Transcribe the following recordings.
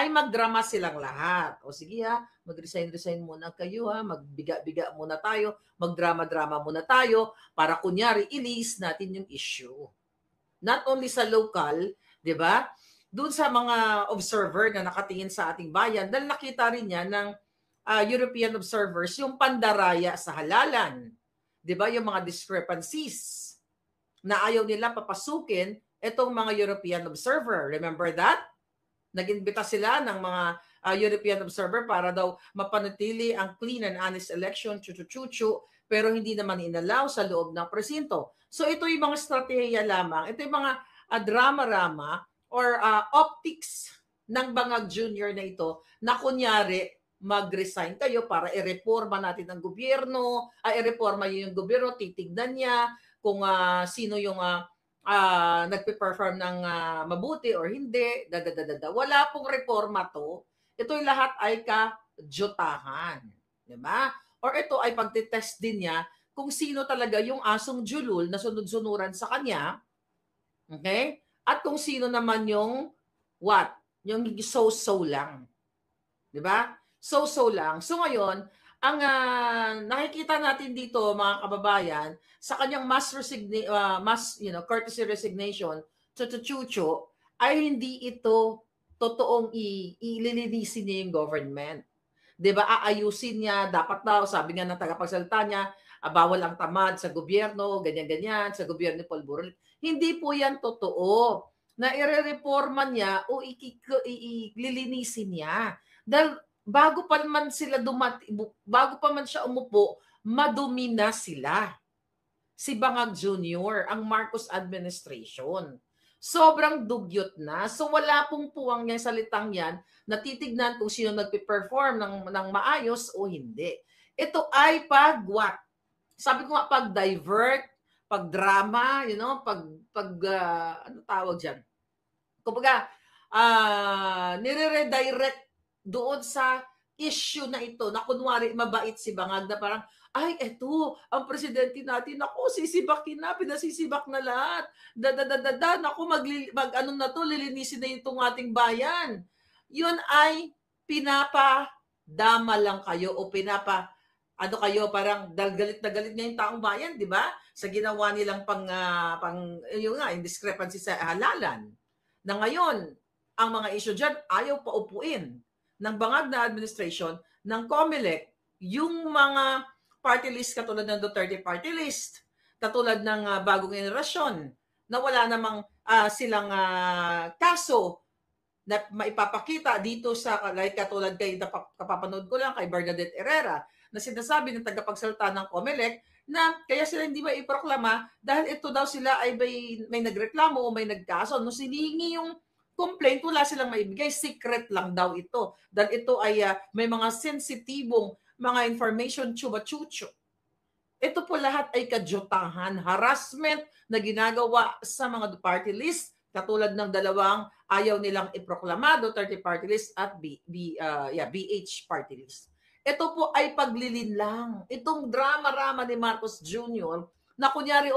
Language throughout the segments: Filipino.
ay magdrama silang lahat. O sige ha, mag-resign muna kayo ha, magbiga-biga muna tayo, magdrama-drama muna tayo para kunyari ilis natin yung issue. Not only sa local, di ba? Doon sa mga observer na nakatingin sa ating bayan, dahil nakita rin niya ng European observers yung pandaraya sa halalan. Di ba? Yung mga discrepancies na ayaw nila papasukin itong mga European observer. Remember that? Nag-imbita sila ng mga European observer para daw mapanatili ang clean and honest election, chuchu-chuchu, pero hindi naman inalaw sa loob ng presinto. So ito yung mga strategiya lamang. Ito yung mga drama-rama or optics ng Bangag Jr. na ito na kunyari mag-resign kayo para i-reforma natin ang gobyerno, i-reforma yung gobyerno, titignan niya kung sino yung nagpe-perform ng mabuti or hindi, Wala pong reforma to. Ito'y lahat ay kajotahan. Diba? Or ito ay pagtitest din niya kung sino talaga yung asong julul na sunod-sunuran sa kanya. Okay? At kung sino naman yung what? Yung so-so lang. Diba? So-so lang. So ngayon, ang nakikita natin dito mga kababayan sa kanyang courtesy resignation to Chucho ay hindi ito totoong ililinisin niya yung government. 'Di ba? Aayusin niya, dapat daw, sabi nga ng tagapagsalita niya, bawal ang tamad sa gobyerno, ganyan-ganyan, sa gobyerno Polvoron. Hindi po yan totoo na irereforma niya o ililinisin niya. Dahil bago pa man siya umupo, madumi na sila. Si Bangag Jr., ang Marcos administration. Sobrang dugyot na. So wala pong puwang niya salitang yan na titignan kung sino nagpe-perform ng maayos o hindi. Ito ay pag-what? Sabi ko nga, pag-divert, pag-drama, ano tawag dyan? Kumbaga, nire-redirect doon sa issue na ito na kunwari mabait si Bangag na parang, ay, eto, ang presidente natin, naku, sisibakin na, pinasisibak na lahat. Naku, ano na to, lilinisin na itong ating bayan. Yun ay pinapadama lang kayo o ano kayo, parang galit na galit niya yung taong bayan, di ba? Sa ginawa nilang yung discrepancy sa halalan. Na ngayon, ang mga issue dyan, ayaw paupuin ng Bangag na administration, ng COMELEC, yung mga party list katulad ng Duterte party list, katulad ng bagong generasyon, na wala namang silang kaso na maipapakita dito sa, like katulad kay kapapanood ko lang kay Bernadette Herrera, na sinasabi ng tagapagsalita ng COMELEC na kaya sila hindi maiproklama dahil ito daw sila ay may nagreklamo o may nagkaso. No, sinihingi yung complaint, wala silang maibigay, secret lang daw ito. Dahil ito ay may mga sensitibong mga information chuba-chucho. Ito po lahat ay kajotahan, harassment na ginagawa sa mga party list, katulad ng dalawang ayaw nilang iproklama, Duterte party list at BH party list. Ito po ay paglilin lang. Itong drama-rama ni Marcos Jr., na kunyari,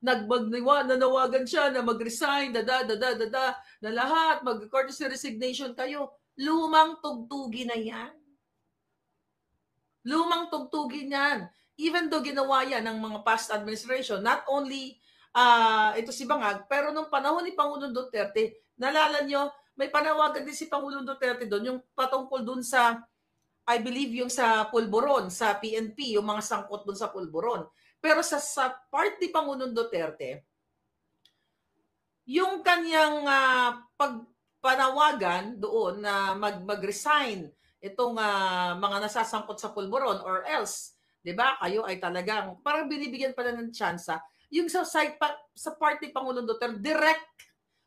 nanawagan siya na mag-resign, na lahat, mag-courtesy resignation kayo. Lumang tugtugin na yan. Lumang tugtugin yan. Even though ginawa yan ng mga past administration, not only ito si Bangag, pero nung panahon ni Pangulong Duterte, nalala nyo, may panawagan din si Pangulong Duterte doon, yung patungkol doon sa, I believe yung sa Polvoron, sa PNP, yung mga sangkot doon sa Polvoron. Pero sa part ni Pangulong Duterte, yung kanyang pagpanawagan doon na mag-resign itong mga nasasangkot sa Polvoron or else, 'di ba? Kayo ay talagang parang binibigyan pala ng tsansa. Yung sa part ni Pangulong Duterte, direct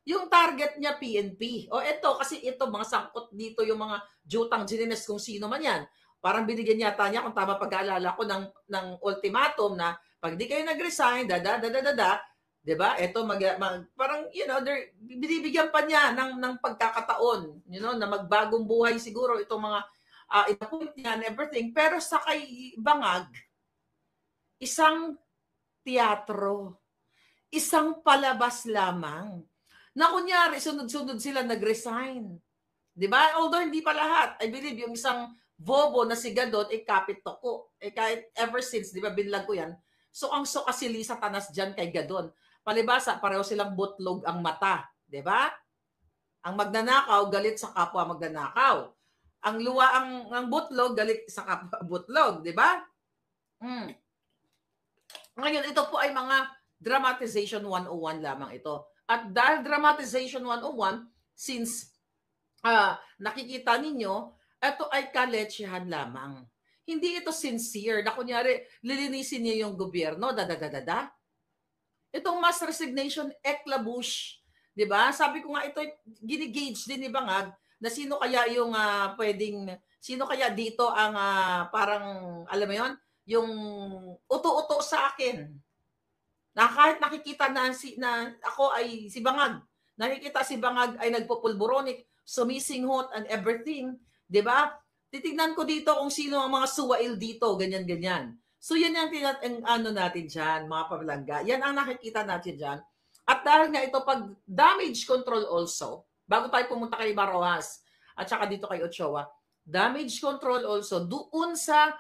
yung target niya PNP. O ito, kasi ito, mga sangkot dito, yung mga jutang ginines kung sino man yan. Parang binigyan yata niya, kung tama pag-aalala ko, ng ultimatum na pag di kayo nag-resign, diba? Ito, parang, binibigyan pa niya ng pagkakataon, na magbagong buhay siguro itong mga inapunit niya and everything. Pero sa kay Bangag, isang teatro, isang palabas lamang, na kunyari, sunod-sunod sila nag-resign. Di ba? Although hindi pa lahat. I believe yung isang bobo na si Gadot, kapit toko. Kahit ever since, di ba, binlag ko yan. So, ang sukasili sa tanas dyan kay Gadon. Palibasa, pareho silang butlog ang mata. Di ba? Ang magnanakaw, galit sa kapwa magnanakaw. Ang luwa, ang butlog, galit sa kapwa butlog. Di ba? Ngayon, ito po ay mga dramatization 101 lamang ito. At dahil dramatization 101, since nakikita ninyo, ito ay kaletsyahan lamang. Hindi ito sincere na kunyari, lilinisin niyo yung gobyerno, dadadadada. Itong mass resignation, eklabush. Diba? Sabi ko nga, ito ginigage din ni Bangag na sino kaya yung sino kaya dito ang parang, alam mo yon, yung uto-uto sa akin. Na kahit nakikita na ako ay si Bangag, nakikita si Bangag ay nagpupulboronic, sumisinghot and everything, 'di ba? Titingnan ko dito kung sino ang mga suwail dito, ganyan-ganyan. So yan ang ano natin diyan, mga pablangga. Yan ang nakikita natin diyan. At dahil nga ito pag damage control also, bago tayo pumunta kay Maroas at saka dito kay Ochoa, damage control also doon sa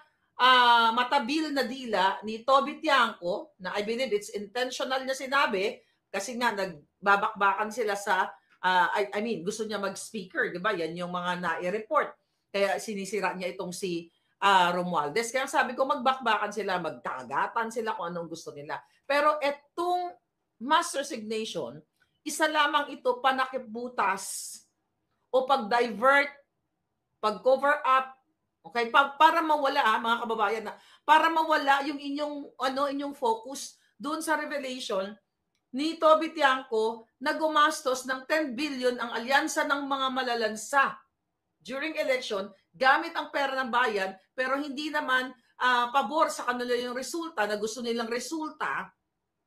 matabil na dila ni Toby Tiangco, na I believe it's intentional niya sinabi kasi nga nagbabakbakan sila sa I mean, gusto niya mag-speaker, di ba? Yan yung mga nai-report. Kaya sinisira niya itong si Romualdez. Kaya sabi ko, magbakbakan sila, magkagatan sila kung anong gusto nila. Pero etong mass resignation, isa lamang ito panakibutas o pag-divert, pag-cover up, okay? Para mawala, mga kababayan, para mawala yung inyong focus doon sa revelation ni Toby Tiangco na gumastos ng 10 billion ang alyansa ng mga malalansa during election gamit ang pera ng bayan pero hindi naman pabor sa kanila yung resulta na gusto nilang resulta,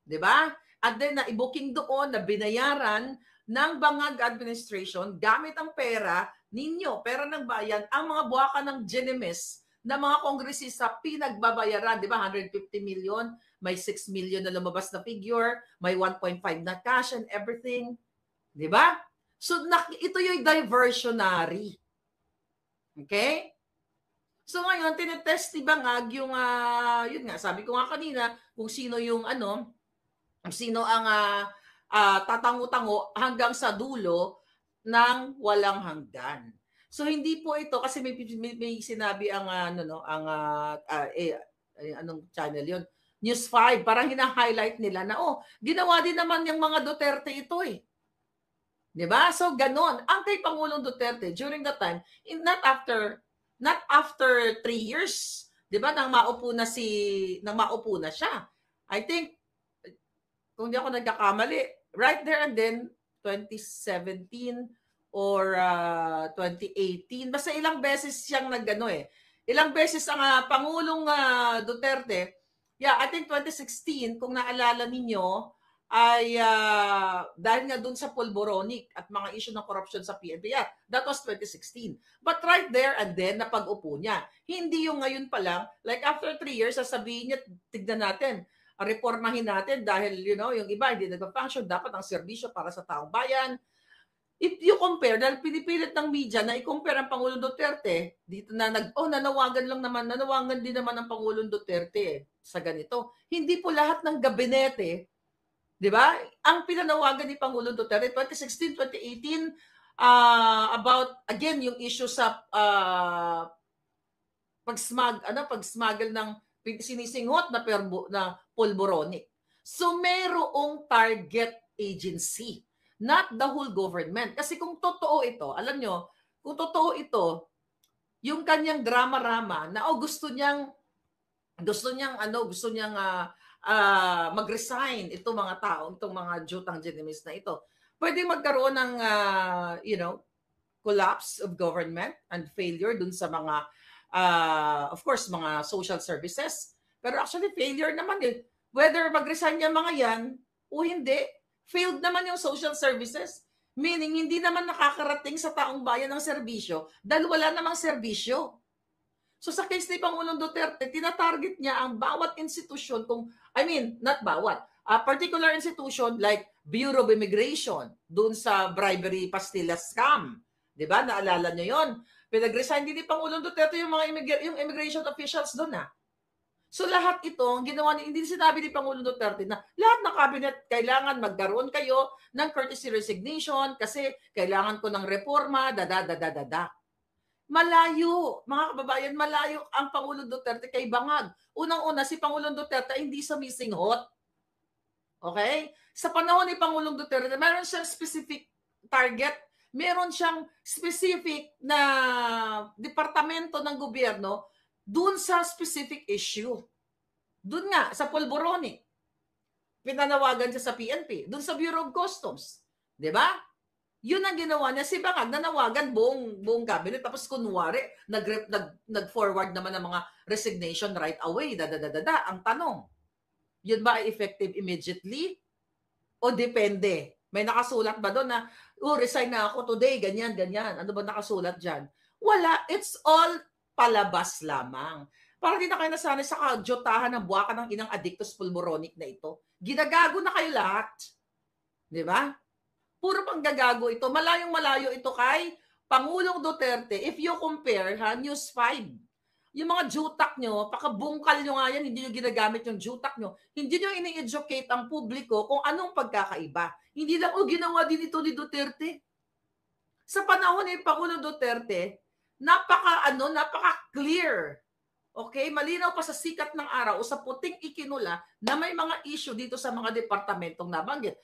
di ba? At then na-booking doon na binayaran ng Bangag administration gamit ang pera ninyo, pera ng bayan, ang mga buwaka ng Genemes na mga kongresista pinagbabayaran, di ba? 150 million, may 6 million na lumabas na figure, may 1.5 na cash and everything. Di ba? So, ito yung diversionary. Okay? So, ngayon, tinetest ni Bangag yung, yun nga, sabi ko nga kanina, kung sino yung sino ang tatango-tango hanggang sa dulo ng walang hanggan. So hindi po ito kasi may sinabi ang anong channel 'yon, News 5, parang hina-highlight nila na ginawa din naman yung mga Duterte ito eh. 'Di ba? So ganon. Ang kay Pangulong Duterte during that time, not after 3 years, 'di ba, nang maupo na siya. I think kung di ako nagkakamali, right there and then 2017 or 2018. Basta ilang beses siyang ilang beses ang Pangulong Duterte. Yeah, I think 2016, kung naalala ninyo, ay dahil nga dun sa pulboronic at mga issue ng corruption sa PNP. Yeah, that was 2016. But right there and then, napag-upo niya. Hindi yung ngayon pa lang, like after 3 years, sasabihin niya, tignan natin, reformahin natin dahil, yung iba hindi nagpa-function, dapat ang serbisyo para sa taong bayan. If you compare, dahil pinipilit ng media na i-compare ang Pangulong Duterte, dito na nanawagan din naman ang Pangulong Duterte sa ganito. Hindi po lahat ng gabinete, di ba? Ang pinanawagan ni Pangulong Duterte, 2016, 2018, about, again, yung issue sa pag-smuggle ng sinisinghot na pulboronic. So, mayroong target agency, not the whole government. Kasi kung totoo ito, alam nyo, kung totoo ito, yung kanyang drama-rama na gusto niyang mag-resign itong mga tao, itong mga jutang Genemes na ito. Pwede magkaroon ng collapse of government and failure dun sa mga of course, mga social services. Pero actually, failure naman eh. Whether mag-resign yung mga yan o hindi, failed naman yung social services. Meaning, hindi naman nakakarating sa taong bayan ng serbisyo dahil wala namang serbisyo. So sa case ni Pangulong Duterte, tinatarget niya ang bawat institusyon, not bawat, a particular institution like Bureau of Immigration, dun sa bribery pastilla scam. 'Di ba? Naalala nyo yon? Pinag-resign din ni Pangulong Duterte yung mga yung immigration officials doon ah. So lahat ito, ginawa hindi sinabi ni Pangulong Duterte na lahat ng cabinet kailangan magkaroon kayo ng courtesy resignation kasi kailangan ko ng reforma, dada. Malayo, mga kababayan, malayo ang Pangulong Duterte kay bangag. Unang-una, si Pangulong Duterte hindi missing hot. Okay? Sa panahon ni Pangulong Duterte, meron siyang specific target, meron siyang specific na departamento ng gobyerno dun sa specific issue. Dun nga, sa Polboronic. Pinanawagan siya sa PNP. Dun sa Bureau of Customs. Diba? Yun ang ginawa niya. Si Bangag, nanawagan buong cabinet. Tapos kunwari, nag-forward naman ng mga resignation right away. Ang tanong, yun ba ay effective immediately? O depende? May nakasulat ba doon na, resign na ako today, ganyan. Ano ba nakasulat dyan? Wala. It's all palabas lamang. Para di na kayo nasanay sa kadyotahan ng buwakan ng inang addictus pulmoronic na ito. Ginagago na kayo lahat. Di ba? Puro pang gagago ito. Malayong-malayo ito kay Pangulong Duterte. If you compare, News 5, yung mga jutak nyo, pakabungkal nyo nga yan, hindi nyo ginagamit yung jutak nyo. Hindi nyo ini-educate ang publiko kung anong pagkakaiba. Hindi lang, ginawa din ito ni Duterte. Sa panahon ni Pangulong Duterte, napaka-clear. Okay? Malinaw pa sa sikat ng araw o sa puting ikinula na may mga issue dito sa mga departamentong nabanggit.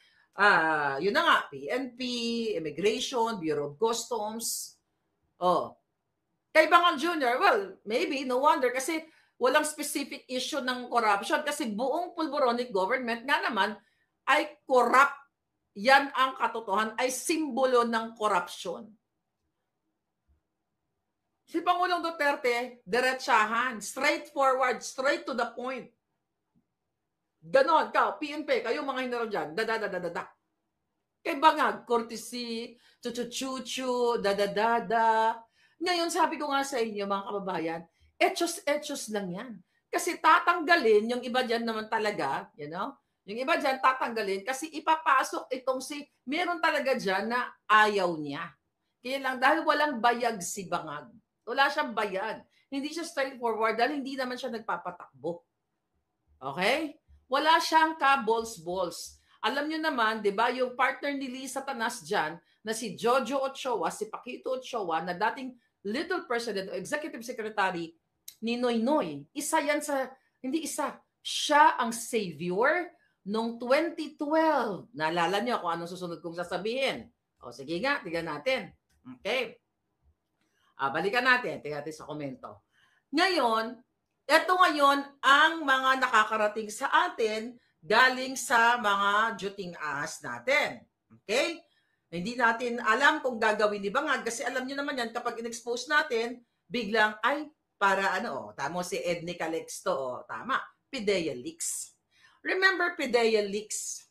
Yun na nga, PNP, Immigration, Bureau of Customs. Kay Bangag Jr., well, maybe, no wonder, kasi walang specific issue ng corruption kasi buong pulboronic government nga naman ay corrupt. Yan ang katotohanan, ay simbolo ng corruption. Si Pangulong Duterte, diretsahan, straightforward, straight to the point. Ganon, PNP, kayo mga hinarap dyan, dada. Kay Bangag, courtesy, chuchu, dada. Ngayon, sabi ko nga sa inyo, mga kababayan, etchos lang yan. Kasi tatanggalin, yung iba dyan naman talaga, yung iba dyan tatanggalin kasi ipapasok itong meron talaga dyan na ayaw niya. Kaya lang, dahil walang bayag si Bangag. Wala siyang bayag. Hindi siya straightforward dahil hindi naman siya nagpapatakbo. Okay? Wala siyang ka-balls. Alam nyo naman, di ba, yung partner ni Lisa Tanas dyan, na si Jojo Ochoa, si Paquito Ochoa, na dating Little President o Executive Secretary ni Noynoy. Siya ang savior noong 2012. Naalala nyo kung anong susunod kong sasabihin. Sige nga, tignan natin. Okay. Balikan natin. Tignan natin sa komento. Ngayon, ito ngayon ang mga nakakarating sa atin galing sa mga juting ahas natin. Okay? Hindi natin alam kung gagawin ni Bangag kasi alam nyo naman yan kapag in-expose natin, biglang tama si Edney Calixto, tama, PIDEA Leaks. Remember PIDEA Leaks?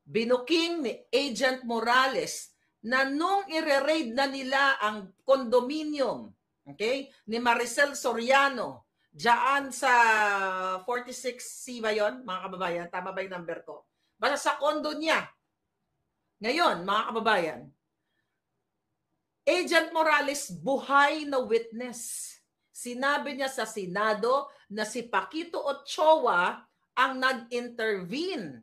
Binuking ni Agent Morales na nung i-raid na nila ang condominium, okay, ni Maricel Soriano, diyan sa 46C ba yun, mga kababayan? Tama ba yung number ko? Basta sa condo niya. Ngayon, mga kababayan, Agent Morales buhay na witness. Sinabi niya sa Senado na si Paquito Ochoa ang nag-intervene.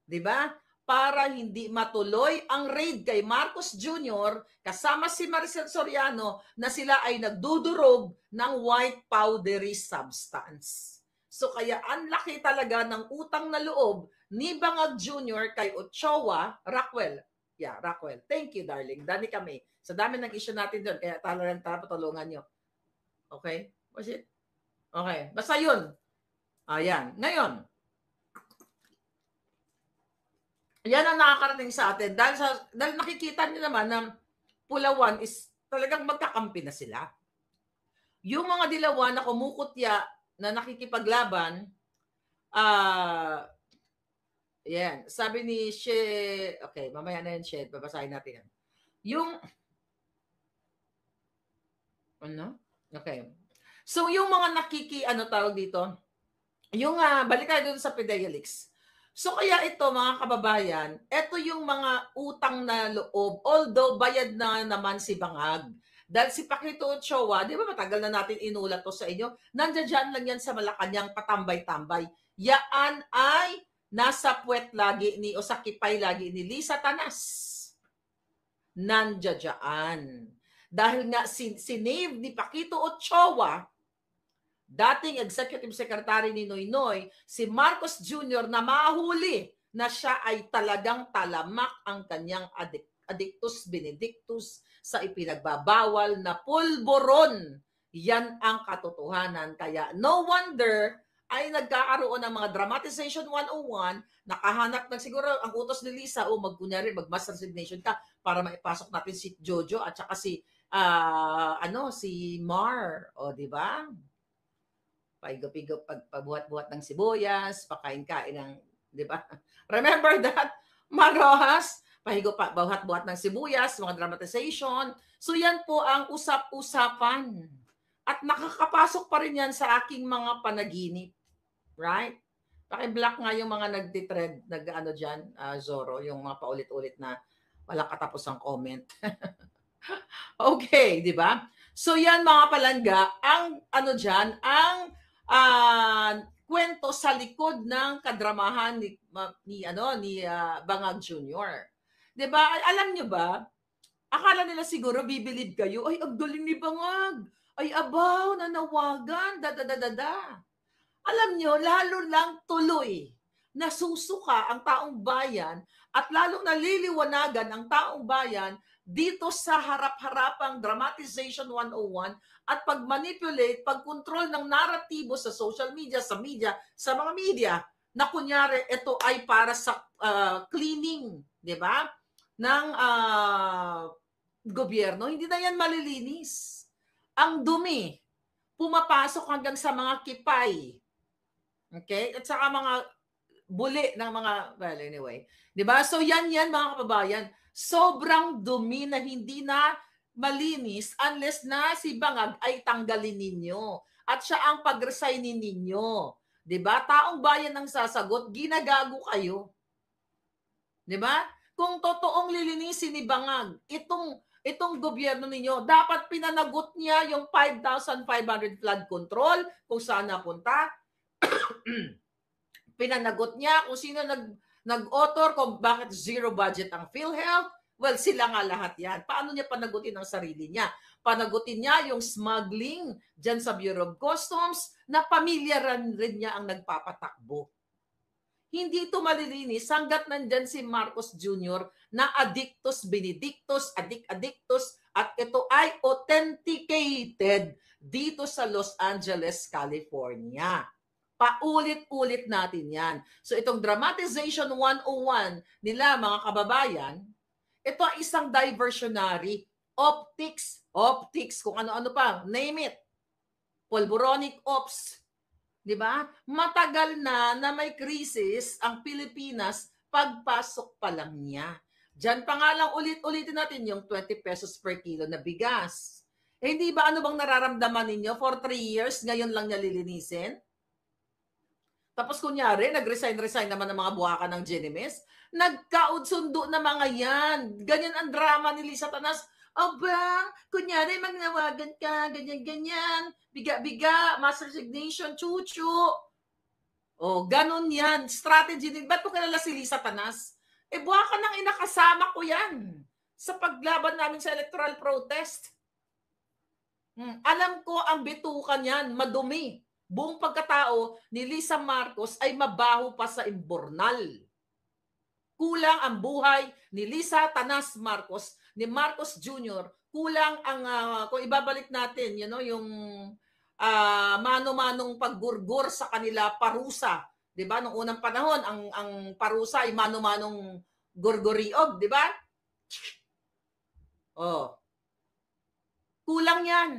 Diba? Para hindi matuloy ang raid kay Marcos Jr. kasama si Maricel Soriano na sila ay nagdudurog ng white powdery substance. So kaya ang laki talaga ng utang na loob ni Bangag Jr. kay Ochoa, Rockwell. Yeah, Rockwell. Thank you, darling. Dami kami. Sa dami ng issue natin doon, kaya talagang patulungan nyo. Okay? Was it? Okay. Basta yun. Ayan. Ngayon, yan ang nakakarating sa atin. Dahil nakikita niyo naman na Pulawan is talagang magkakampi na sila. Yung mga Dilawan na kumukutya na nakikipaglaban, yan. Sabi ni She, okay, mamaya na yan, She, babasahin natin yan. Okay. So, yung mga tawag dito, yung, balik tayo doon sa PIDEA Leaks. So kaya ito mga kababayan, ito yung mga utang na loob, although bayad na naman si Bangag. Dahil si Paquito Ochoa, di ba matagal na natin inulat to sa inyo, nandiyan lang yan sa Malacanang patambay-tambay. Yaan ay nasa puwet lagi ni o sa kipay lagi ni Lisa Tanas. Nandiyan. Dahil nga sinave ni Paquito Ochoa, dating executive secretary ni Noynoy, si Marcos Jr. na mahuli na siya ay talagang talamak ang kanyang addictus benedictus sa ipinagbabawal na pulboron. Yan ang katotohanan. Kaya no wonder ay nagkakaroon ng mga dramatization 101, nakahanap na siguro ang utos ni Lisa, o magkunyari, mag-mass resignation ka para maipasok natin si Jojo at saka si si Mar. O, di ba? Paigop-igop, pagpabuhat-buhat ng sibuyas, pakain-kain ng, di ba? Remember that? Marojas, pabuhat-buhat ng sibuyas, mga dramatization. So yan po ang usap-usapan. At nakakapasok pa rin yan sa aking mga panaginip. Right? Paki-block nga yung mga nagtitrend, nag-ano dyan, Zorro, yung mga paulit-ulit na walang katapos ang comment. Okay, di ba? So yan mga palangga, ang ano dyan, ang kwento sa likod ng kadramahan ni Bangag Jr. 'Di ba? Alam niyo ba? Akala nila siguro bibilib kayo, ay ang galing ni Bangag. Ay abaw, nanawagan, da. Alam niyo, lalo lang tuloy nasusuka ang taong bayan at lalong naliliwanagan ang taong bayan dito sa harap-harapang dramatization 101 at pag-manipulate, pag-control ng naratibo sa social media, sa mga media, na kunyari ito ay para sa cleaning, di ba? Ng gobyerno. Hindi na yan malilinis. Ang dumi, pumapasok hanggang sa mga kipay. Okay? At saka mga buli ng mga, well, anyway. Di ba? So yan mga kababayan. Sobrang dumi na hindi na malinis unless na si Bangag ay tanggalin ninyo. At siya ang pag-resignin ninyo. Di ba? Taong bayan ang sasagot, ginagago kayo. Di ba? Kung totoong lilinisin ni Bangag, itong gobyerno ninyo, dapat pinanagot niya yung 5,500 flood control, kung saan napunta. Pinanagot niya kung sino nag-author, kung bakit zero budget ang PhilHealth. Well, sila nga lahat yan. Paano niya panagutin ang sarili niya? Panagutin niya yung smuggling dyan sa Bureau of Customs na pamilya rin niya ang nagpapatakbo. Hindi ito malilinis hanggat nandyan si Marcos Jr. na addictus benedictus, addictus, at ito ay authenticated dito sa Los Angeles, California. Paulit-ulit natin yan. So itong dramatization 101 nila, mga kababayan, ito ay isang diversionary optics, kung ano-ano pa, name it. Pulboronic ops. Di ba? Matagal na may krisis ang Pilipinas pagpasok pa lang niya. Diyan pa nga lang ulit-ulitin natin yung 20 pesos per kilo na bigas. Hindi ba ano bang nararamdaman ninyo? For 3 years, ngayon lang niya lilinisin? Tapos kunyari, nag-resign naman ng mga buwaka ng Genimes. Nagkaudsundo na mga yan. Ganyan ang drama ni Lisa Tanas. Aba, kunyari magnawagan ka, ganyan-ganyan. Biga-biga, mass resignation, chuchu. O, ganun yan. Strategy din. Ba't mo kilala si Lisa Tanas? Buwaka nang inakasama ko yan sa paglaban namin sa electoral protest. Alam ko ang bitukan yan, madumi. Buong pagkatao ni Lisa Marcos ay mabaho pa sa imbornal. Kulang ang buhay ni Lisa Tanas Marcos, ni Marcos Jr. Kulang ang, kung ibabalik natin, yung mano-manong paggurgur sa kanila parusa. Diba? Noong unang panahon, ang parusa ay mano-manong gurguriog. Diba? Oh. Kulang yan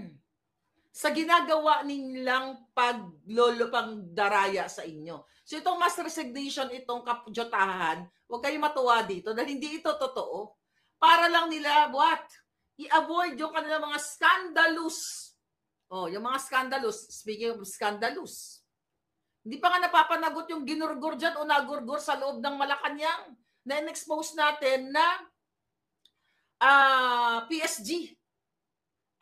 sa ginagawa nilang paglolopang daraya sa inyo. So itong mass resignation, itong kapjotahan, huwag kayong matuwa dito dahil hindi ito totoo. Para lang nila, i-avoid yung kanilang mga scandalous. Oh, yung mga scandalous, speaking of scandalous, Hindi pa nga napapanagot yung ginurgur dyan o nagurgur sa loob ng Malacanang na in-expose natin na PSG.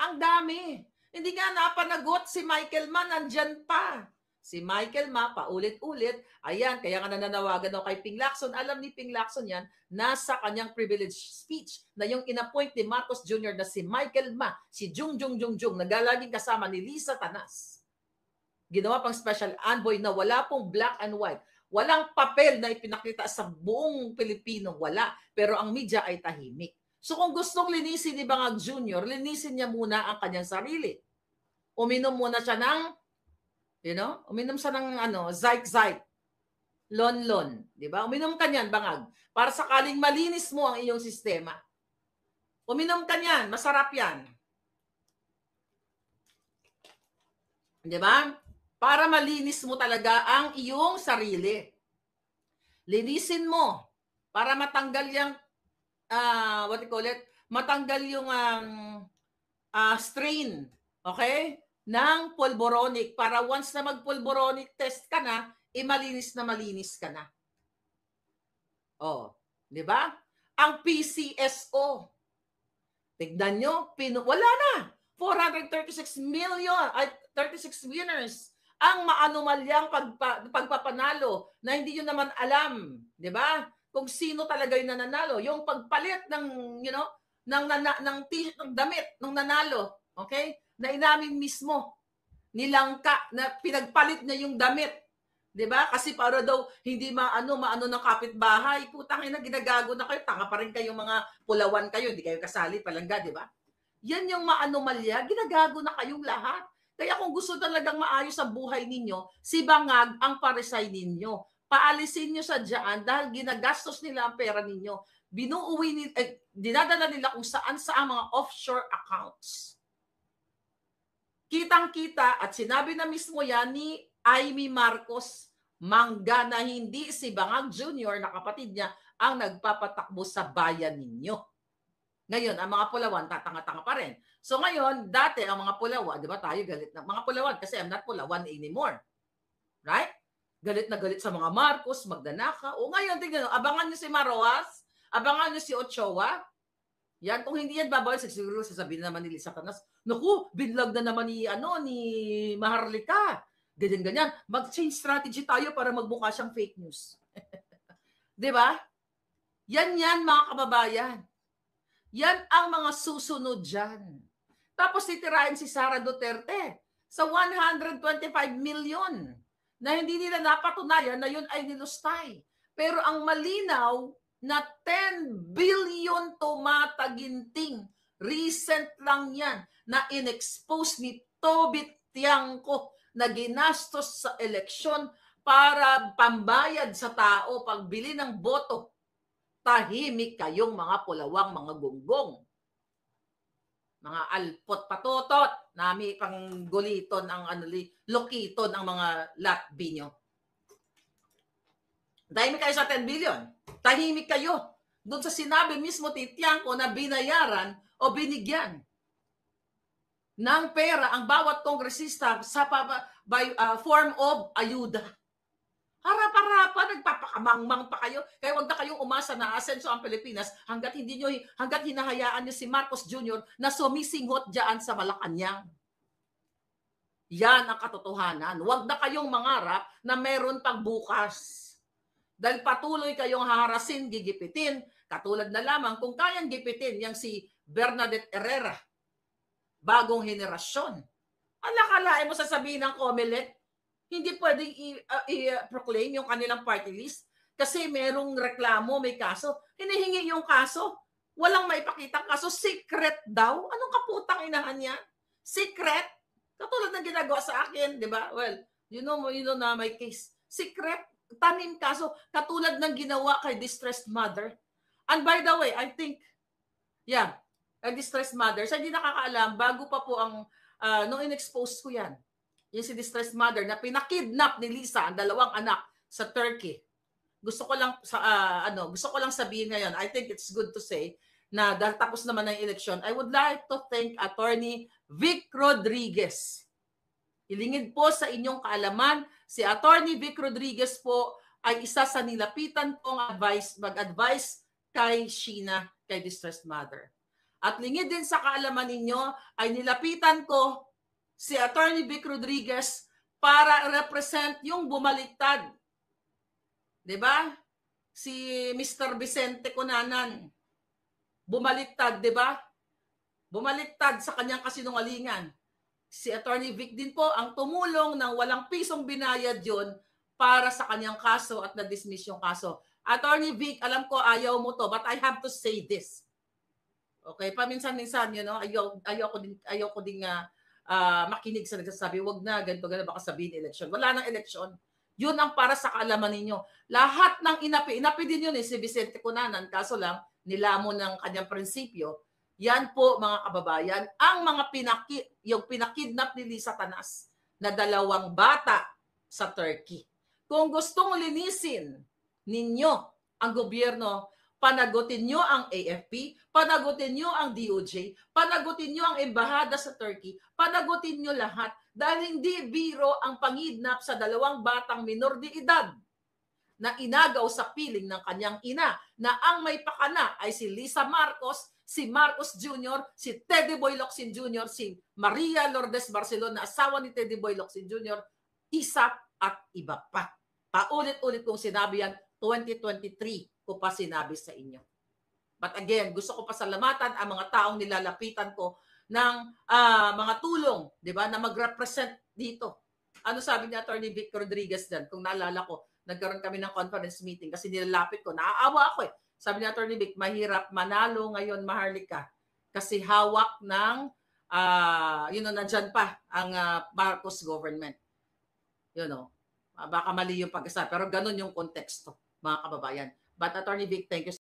Ang dami. Hindi nga napanagot si Michael Ma, nandyan pa. Si Michael Ma, paulit-ulit, ayan, kaya nga nananawagan daw kay Ping Lacson. Alam ni Ping Lacson yan, nasa kanyang privilege speech na yung inappoint ni Marcos Jr. na si Michael Ma, si Jung, nagalaging kasama ni Lisa Tanas. Ginawa pang special envoy na wala pong black and white. Walang papel na ipinakita sa buong Pilipino, wala. Pero ang media ay tahimik. So kung gustong linisin ni Bangag Jr., linisin niya muna ang kanyang sarili. Uminom muna siya ng, uminom siya ng Zyke, Lon. Di ba? Uminom ka niyan, Bangag. Para sakaling malinis mo ang iyong sistema. Uminom ka niyan, masarap yan. Di ba? Para malinis mo talaga ang iyong sarili. Linisin mo para matanggal yung matanggal yung strain, okay, ng pulboronic para once na mag-pulboronic test ka na, malinis ka na. Oh, di ba? Ang PCSO, tignan nyo, wala na. 436 million, 36 winners ang maanumalyang pagpapanalo na hindi nyo naman alam, di ba? Kung sino talaga yung nananalo. Yung pagpalit ng, ng damit ng nanalo, okay? Na inamin mismo, nilangka, na pinagpalit niya yung damit. Diba? Kasi para daw hindi maano ng kapitbahay. Putang ina, ginagago na kayo. Tanga pa rin kayong mga pulawan kayo. Hindi kayo kasali palangga, diba? Yan yung maanomalya. Ginagago na kayong lahat. Kaya kung gusto talagang maayos ang buhay ninyo, si Bangag ang parisay ninyo. Paalisin nyo sa dyan dahil ginagastos nila ang pera ninyo. Dinadala nila kung saan sa mga offshore accounts. Kitang-kita at sinabi na mismo yan ni Amy Marcos Mangga na hindi si Bangag Jr. na kapatid niya ang nagpapatakbo sa bayan ninyo. Ngayon, ang mga Pulawan, tatanga-tanga pa rin. So ngayon, dati ang mga Pulawan, di ba tayo galit na mga Pulawan kasi I'm not Pulawan anymore. Right? Galit na galit sa mga Marcos, Magdanaka. O ngayon, tingnan, abangan nyo si Maroas, abangan nyo si Ochoa. Yan, kung hindi yan babawal, siguro sasabihin naman ni Lisa Tanas, naku, binlog na naman ni Maharlika. Ganyan-ganyan. Mag-change strategy tayo para magbuka siyang fake news. Di ba? Yan, mga kababayan. Yan ang mga susunod dyan. Tapos titirahin si Sara Duterte sa 125 million na hindi nila napatunayan na yun ay nilustay. Pero ang malinaw na 10 billion tumataginting, recent lang yan, na in-expose ni Tobit Tiangco na ginastos sa eleksyon para pambayad sa tao, pagbili ng boto. Tahimik kayong mga Pulawang, mga gunggong. Mga alpot patotot, nami pang guliton ang lokiton ang mga latbi nyo. Tahimik kayo sa 10 billion. Tahimik kayo. Doon sa sinabi mismo Tiangco na binayaran o binigyan ng pera ang bawat kongresista sa form of ayuda. Harap-harapan, nagpapakamangmang pa kayo. Kaya huwag na kayong umasa na asenso ang Pilipinas hanggat hinahayaan niyo si Marcos Jr. na sumisinghot dyan sa Malacanang. Yan ang katotohanan. Huwag na kayong mangarap na meron pang bukas. Dahil patuloy kayong haharasin, gigipitin. Katulad na lamang kung kayang gipitin yang si Bernadette Herrera. Bagong henerasyon. Alakalain mo sasabihin ng COMELEC, hindi pwedeng i-proclaim yung kanilang party list kasi merong reklamo, may kaso. Hinihingi yung kaso. Walang maipakitang kaso. Secret daw. Anong kaputang inahan yan? Secret? Katulad ng ginagawa sa akin, di ba? Well, you know na my case. Secret? Tanim kaso. Katulad ng ginawa kay distressed mother. And by the way, I think, a distressed mother. Sa hindi nakakaalam, bago pa po ang, nung in-expose ko yan, yung si distressed mother na pinakidnap ni Lisa ang dalawang anak sa Turkey. Gusto ko lang sabihin ngayon, I think it's good to say na dahil tapos naman ang eleksyon, I would like to thank Attorney Vic Rodriguez. Hilingin po sa inyong kaalaman, si Attorney Vic Rodriguez po ay isa sa nilapitan kong mag-advise kay Sheena, kay Distressed Mother. At lingid din sa kaalaman ninyo ay nilapitan ko si Attorney Vic Rodriguez para represent yung bumaliktad. 'Di ba? Si Mr. Vicente Cunanan. Bumaliktad, 'di ba? Bumaliktad sa kanyang kasinungalingan. Si Attorney Vic din po ang tumulong ng walang pisong binayad yon para sa kanyang kaso at na-dismiss yung kaso. Attorney Vic, alam ko ayaw mo to, but I have to say this. Okay, paminsan-minsan, ayaw ko din makinig sa nagsasabi, wag na, ganito, baka sabihin election. Wala nang election. Yun ang para sa kaalaman ninyo. Lahat ng inapi din yun si Vicente Cunanan, kaso lang, nilamon ng kanyang prinsipyo. Yan po, mga kababayan, ang mga yung pinakidnap ni Lisa Tanas na 2 bata sa Turkey. Kung gustong linisin ninyo ang gobyerno, panagutin nyo ang AFP, panagutin nyo ang DOJ, panagutin nyo ang embahada sa Turkey, panagutin nyo lahat dahil hindi biro ang pangidnap sa 2 batang minor de edad na inagaw sa piling ng kanyang ina na ang may pakana ay si Lisa Marcos, si Marcos Jr., si Teddy Boy Locsin Jr., si Maria Lourdes Barcelona, asawa ni Teddy Boy Locsin Jr., isa at iba pa. Paulit-ulit kong sinabi yan, 2023 ko pa sinabi sa inyo. But again, gusto ko pasalamatan ang mga taong nilalapitan ko ng mga tulong, di ba, na mag-represent dito. Ano sabi ni Attorney Vic Rodriguez dyan? Kung naalala ko, nagkaroon kami ng conference meeting kasi nilalapit ko. Naaawa ako eh. Sabi ni Attorney Vic, mahirap manalo ngayon, Maharlika. Kasi hawak ng, nandyan pa ang Marcos government. Baka mali yung pag-asa. Pero ganun yung konteksto, mga kababayan. But Attorney Vic, thank you